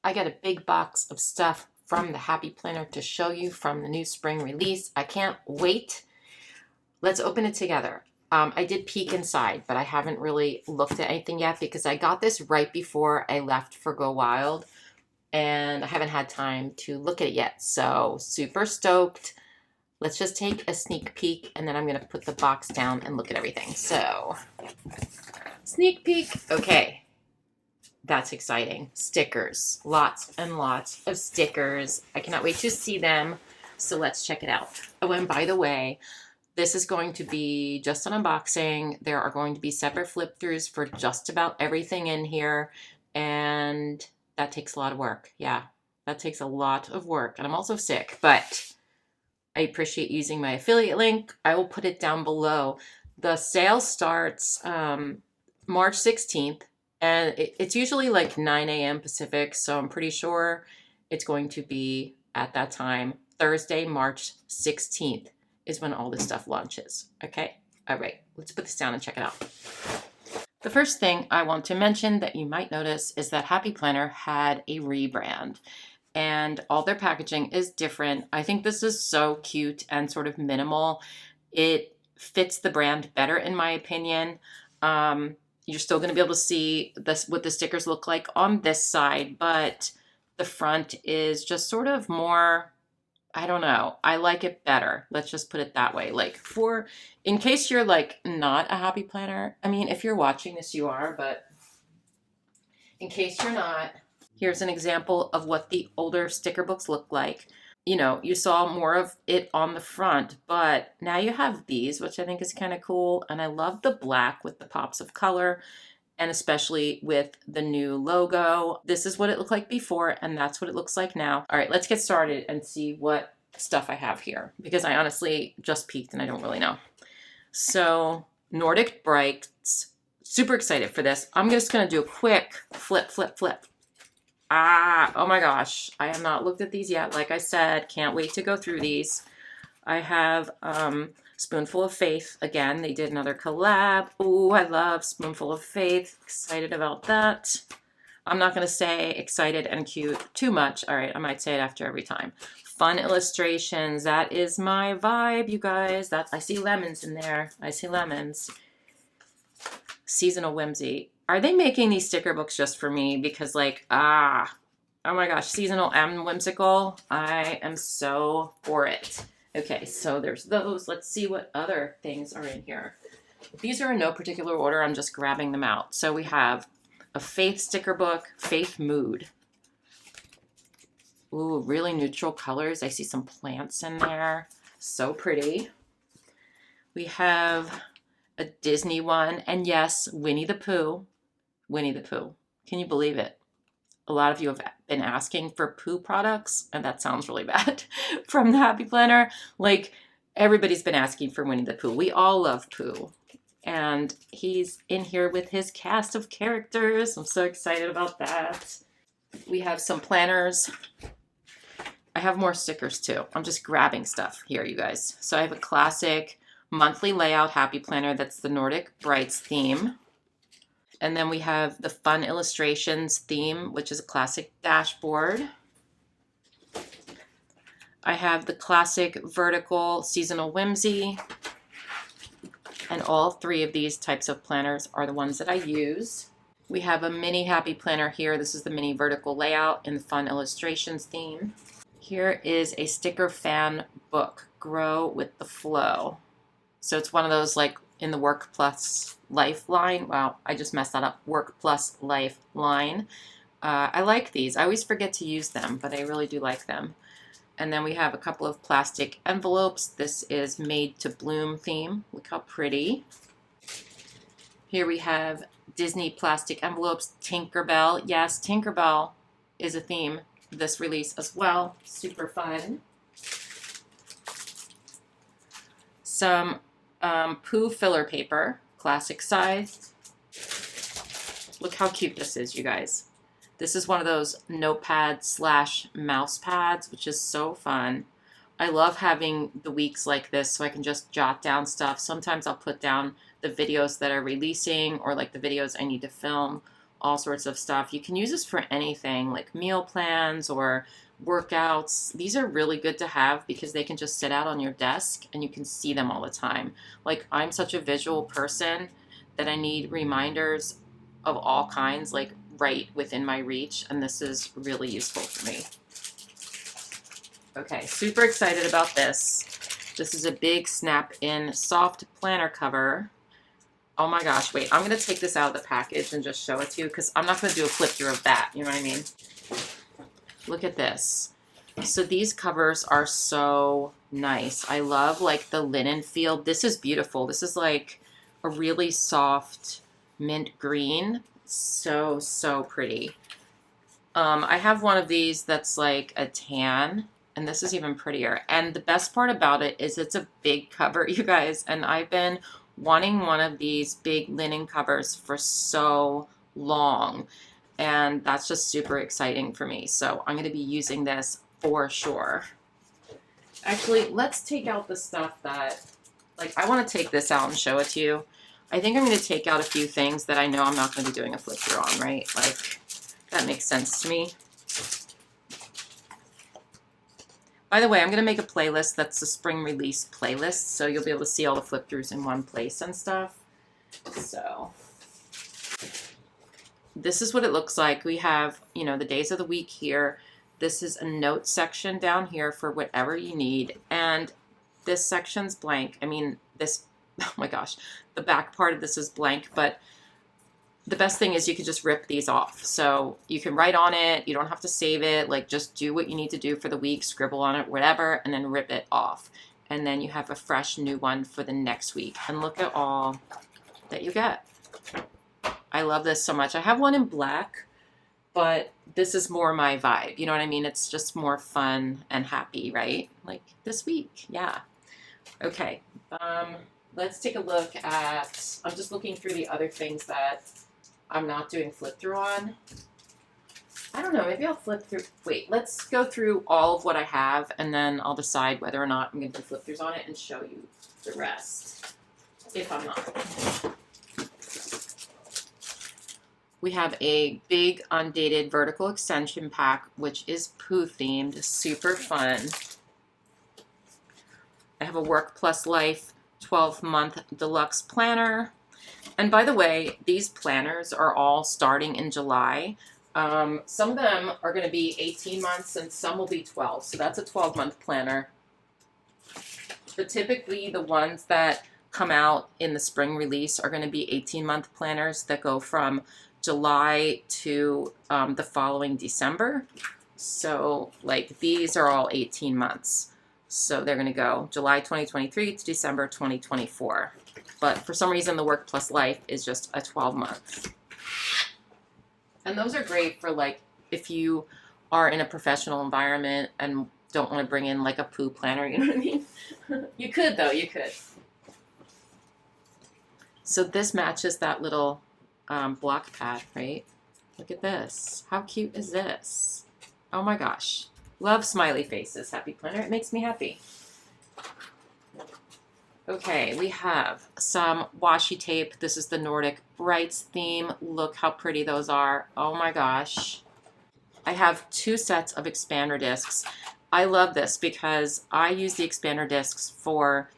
I got a big box of stuff from the Happy Planner to show you from the new spring release. I can't wait. Let's open it together. I did peek inside, but I haven't really looked at anything yet because I got this right before I left for Go Wild, and I haven't had time to look at it yet. So super stoked. Let's just take a sneak peek, and then I'm going to put the box down and look at everything. So, sneak peek. Okay. That's exciting. Stickers. Lots and lots of stickers. I cannot wait to see them. So let's check it out. Oh, and by the way, this is going to be just an unboxing. There are going to be separate flip throughs for just about everything in here. And that takes a lot of work. Yeah, that takes a lot of work. And I'm also sick, but I appreciate using my affiliate link. I will put it down below. The sale starts March 16th, and it's usually like 9 a.m. Pacific, so I'm pretty sure it's going to be at that time. Thursday, March 16th is when all this stuff launches. Okay? All right, let's put this down and check it out. The first thing I want to mention that you might notice is that Happy Planner had a rebrand, and all their packaging is different. I think this is so cute and sort of minimal. It fits the brand better, in my opinion. You're still going to be able to see this, what the stickers look like on this side, but the front is just sort of more, I don't know. I like it better. Let's just put it that way. Like in case you're like not a Happy Planner, I mean, if you're watching this, you are, but in case you're not, here's an example of what the older sticker books look like. You know, you saw more of it on the front, but now you have these, which I think is kind of cool. And I love the black with the pops of color, and especially with the new logo. This is what it looked like before, and that's what it looks like now. All right, let's get started and see what stuff I have here, because I honestly just peeked and I don't really know. So Nordic Brights, super excited for this. I'm just gonna do a quick flip. Oh my gosh, I have not looked at these yet. Like I said, can't wait to go through these. I have Spoonful of Faith. Again, they did another collab. Ooh, I love Spoonful of Faith. Excited about that. I'm not going to say excited and cute too much. All right, I might say it after every time. Fun illustrations. That is my vibe, you guys. I see lemons in there. I see lemons. Seasonal Whimsy. Are they making these sticker books just for me? Because like, oh my gosh, seasonal and whimsical. I am so for it. Okay, so there's those. Let's see what other things are in here. These are in no particular order. I'm just grabbing them out. So we have a Faith sticker book, Faith Mood. Ooh, really neutral colors. I see some plants in there. So pretty. We have a Disney one. And yes, Winnie the Pooh. Winnie the Pooh. Can you believe it? A lot of you have been asking for Pooh products, and that sounds really bad, from the Happy Planner. Like, everybody's been asking for Winnie the Pooh. We all love Pooh. And he's in here with his cast of characters. I'm so excited about that. We have some planners. I have more stickers too. I'm just grabbing stuff here, you guys. So I have a classic monthly layout Happy Planner. That's the Nordic Brights theme. And then we have the Fun Illustrations theme, which is a classic dashboard. I have the classic vertical Seasonal Whimsy. And all three of these types of planners are the ones that I use. We have a mini Happy Planner here. This is the mini vertical layout in the Fun Illustrations theme. Here is a sticker fan book, Grow with the Flow. So it's one of those like in the Work Plus Life line. Wow, I just messed that up. Work Plus Life line. I like these. I always forget to use them, but I really do like them. And then we have a couple of plastic envelopes. This is Made to Bloom theme. Look how pretty. Here we have Disney plastic envelopes, Tinkerbell. Yes, Tinkerbell is a theme for this release as well. Super fun. Some Pooh filler paper, classic size. Look how cute this is, you guys. This is one of those notepad / mouse pads, which is so fun. I love having the weeks like this so I can just jot down stuff. Sometimes I'll put down the videos that are releasing or like the videos I need to film, all sorts of stuff. You can use this for anything, like meal plans or workouts. These are really good to have because they can just sit out on your desk and you can see them all the time. Like, I'm such a visual person that I need reminders of all kinds, like right within my reach, and this is really useful for me. Okay, super excited about this. This is a big snap-in soft planner cover. Oh my gosh, wait, I'm gonna take this out of the package and just show it to you because I'm not gonna do a flip through of that, you know what I mean? Look at this. So these covers are so nice. I love like the linen feel. This is beautiful. This is like a really soft mint green. So, so pretty. I have one of these that's like a tan, and this is even prettier. And the best part about it is it's a big cover, you guys. And I've been wanting one of these big linen covers for so long. And that's just super exciting for me. So I'm going to be using this for sure. Actually, let's take out the stuff that, like, I want to take this out and show it to you. I think I'm going to take out a few things that I know I'm not going to be doing a flip through on, right? Like, that makes sense to me. By the way, I'm going to make a playlist that's a spring release playlist, so you'll be able to see all the flip throughs in one place and stuff. So this is what it looks like. We have, you know, the days of the week here. This is a note section down here for whatever you need. And this section's blank. I mean, this, oh my gosh, the back part of this is blank, but the best thing is you can just rip these off. So you can write on it. You don't have to save it. Like, just do what you need to do for the week, scribble on it, whatever, and then rip it off. And then you have a fresh new one for the next week. And look at all that you get. I love this so much. I have one in black, but this is more my vibe. You know what I mean? It's just more fun and happy, right? Like this week. Yeah. Okay. Let's take a look at, I'm just looking through the other things that I'm not doing flip through on. I don't know, maybe I'll flip through. Wait, let's go through all of what I have and then I'll decide whether or not I'm going to do flip throughs on it and show you the rest, if I'm not. We have a big undated vertical extension pack, which is Pooh themed, super fun. I have a Work Plus Life 12-month deluxe planner. And by the way, these planners are all starting in July. Some of them are going to be 18 months and some will be 12. So that's a 12-month planner. But typically the ones that come out in the spring release are going to be 18-month planners that go from July to the following December. So like these are all 18 months. So they're going to go July 2023 to December 2024. But for some reason, the Work Plus Life is just a 12-month. And those are great for like if you are in a professional environment and don't want to bring in like a Pooh planner, you know what I mean? You could though, you could. So this matches that little block pad, right? Look at this. How cute is this? Oh my gosh. Love smiley faces, Happy Planner. It makes me happy. Okay, we have some washi tape. This is the Nordic Brights theme. Look how pretty those are. Oh my gosh. I have 2 sets of expander discs. I love this because I use the expander discs for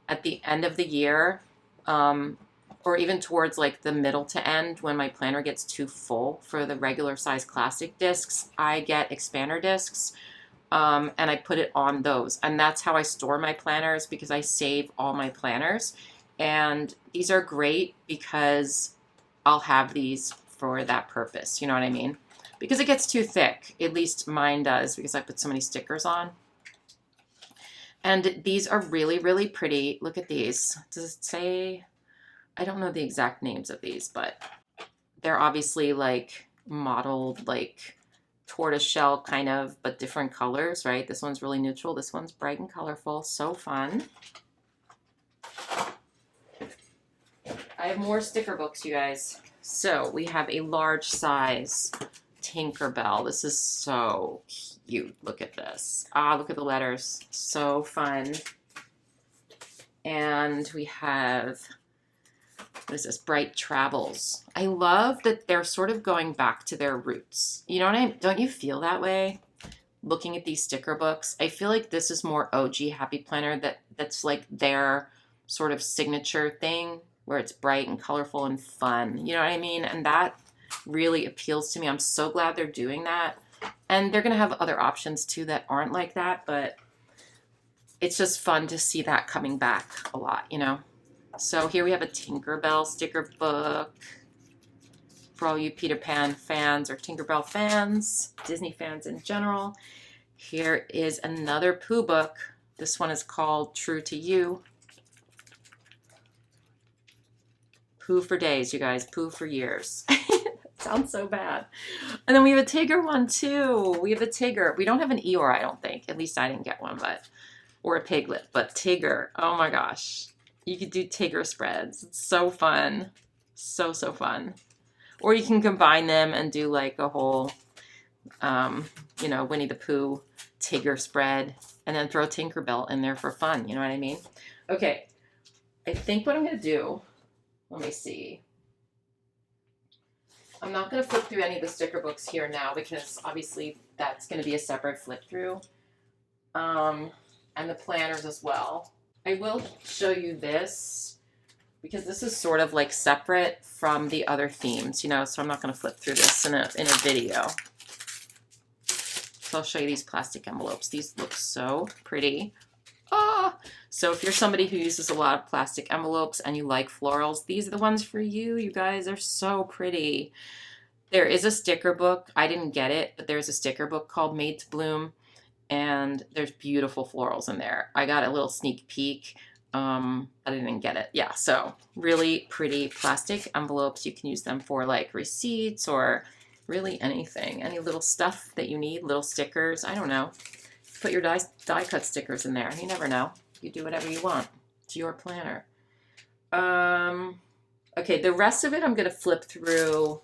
at the end of the year, or even towards like the middle to end when my planner gets too full for the regular size classic discs. I get expander discs. And I put it on those. And that's how I store my planners because I save all my planners. And these are great because I'll have these for that purpose. You know what I mean? Because it gets too thick. At least mine does because I put so many stickers on. And these are really, really pretty. Look at these. Does it say? I don't know the exact names of these, but they're obviously like modeled like tortoiseshell kind of, but different colors, right? This one's really neutral. This one's bright and colorful. So fun. I have more sticker books, you guys. So we have a large size Tinkerbell. This is so cute. Look at this. Ah, look at the letters. So fun. And we have What is this? Bright Travels. I love that they're sort of going back to their roots. You know what I mean? Don't you feel that way? Looking at these sticker books, I feel like this is more OG Happy Planner that's like their sort of signature thing where it's bright and colorful and fun. You know what I mean? And that really appeals to me. I'm so glad they're doing that. And they're going to have other options too that aren't like that, but it's just fun to see that coming back a lot, you know? So here we have a Tinkerbell sticker book for all you Peter Pan fans or Tinkerbell fans, Disney fans in general. Here is another Pooh book. This one is called True to You. Pooh for days, you guys. Pooh for years. Sounds so bad. And then we have a Tigger one too. We have a Tigger. We don't have an Eeyore, I don't think. At least I didn't get one, but or a Piglet. But Tigger. Oh my gosh. You could do Tigger spreads. It's so fun. So, so fun. Or you can combine them and do like a whole, you know, Winnie the Pooh Tigger spread. And then throw Tinkerbell in there for fun. You know what I mean? Okay. I think what I'm going to do, let me see. I'm not going to flip through any of the sticker books here now because obviously that's going to be a separate flip through. And the planners as well. I will show you this because this is sort of like separate from the other themes, you know, so I'm not going to flip through this in a video. So I'll show you these plastic envelopes. These look so pretty. Ah! So if you're somebody who uses a lot of plastic envelopes and you like florals, these are the ones for you. You guys are so pretty. There is a sticker book. I didn't get it, but there's a sticker book called Made to Bloom. And there's beautiful florals in there. I got a little sneak peek. I didn't get it. Yeah, so really pretty plastic envelopes. You can use them for like receipts or really anything. Any little stuff that you need, little stickers. I don't know. Put your die cut stickers in there. You never know. You do whatever you want. It's your planner. Okay, the rest of it I'm going to flip through.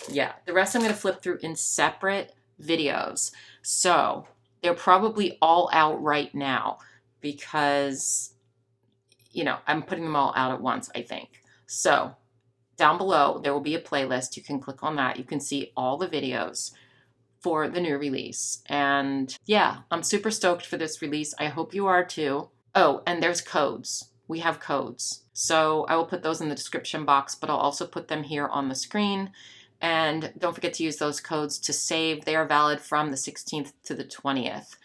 Yeah, the rest I'm going to flip through in separate videos. So they're probably all out right now because, you know, I'm putting them all out at once, I think. So down below, there will be a playlist. You can click on that. You can see all the videos for the new release. And yeah, I'm super stoked for this release. I hope you are too. Oh, and there's codes. We have codes. So I will put those in the description box, but I'll also put them here on the screen. And don't forget to use those codes to save. They are valid from the 16th to the 20th.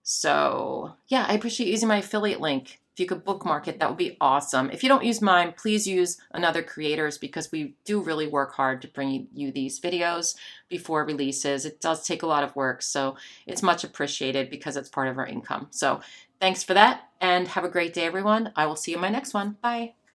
So yeah, I appreciate using my affiliate link. If you could bookmark it, that would be awesome. If you don't use mine, please use another creator's because we do really work hard to bring you these videos before releases. It does take a lot of work, so it's much appreciated because it's part of our income. So thanks for that and have a great day, everyone. I will see you in my next one. Bye.